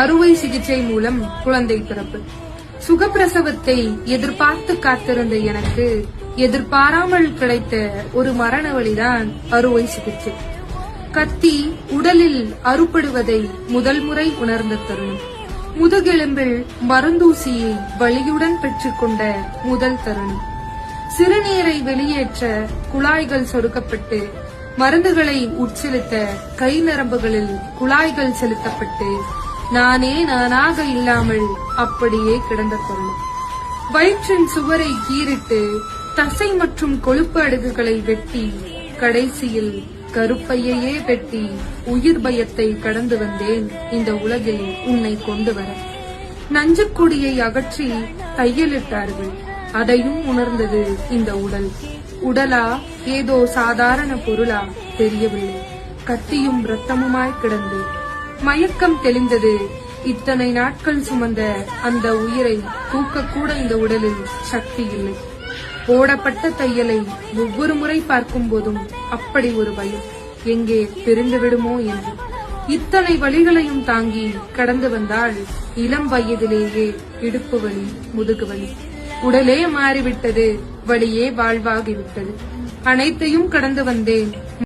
அறுவை சிகிச்சை மூலம் குழந்தை பிறப்பு. சுகப்பிரசவத்தை எதிர்பார்த்து காத்திருந்த எனக்கு எதிர்பாராமல் கிடைத்த ஒரு மரண வழிதான் அறுவை சிகிச்சை. கத்தி உடலில் அறுபடுவதை முதல் முறை உணர்ந்த தருணம். முதுகெலும்பில் மருந்தூசியை வலியுடன் பெற்றுக்கொண்ட முதல் தருணம். சிறுநீரை வெளியேற்ற குழாய்கள் சொருக்கப்பட்டு மருந்துகளை உட்செலுத்த கை நரம்புகளில் குழாய்கள் செலுத்தப்பட்டு நானே நானாக இல்லாமல் அப்படியே கிடந்த தருணம். வயிற்றின் சுவரை கீறிட்டு தசை மற்றும் கொழுப்பு அடுக்குகளை வெட்டி கடைசியில் கருப்பையையே வெட்டி உயிர் பயத்தை கடந்து வந்தேன் இந்த உலகில் உன்னை கொண்டு வர. நஞ்சுக்கொடியை அகற்றி தையலிட்டார்கள். அதையும் உணர்ந்தது இந்த உடல். உடலா ஏதோ சாதாரண பொருளா தெரியவில்லை. கத்தியும் இரத்தமுமாய் கிடந்து மயக்கம் தெளிந்தது. இத்தனை நாட்கள் சுமந்த அந்த உயிரை தூக்கக்கூட இந்த உடலில் சக்தி இல்லை. போடப்பட்ட தையலை ஒவ்வொரு முறை பார்க்கும் போதும் அப்படி ஒரு பயம், எங்கே பிரிந்து விடுமோ என்று. இத்தனை வலிகளையும் தாங்கி கடந்து வந்தால் இளம் வயதிலேயே இடுப்பு வலி, முதுகு வலி. உடலே மாறிவிட்டது, வலியே வாழ்வாகிவிட்டது. அனைத்தையும் கடந்து வந்தேன்.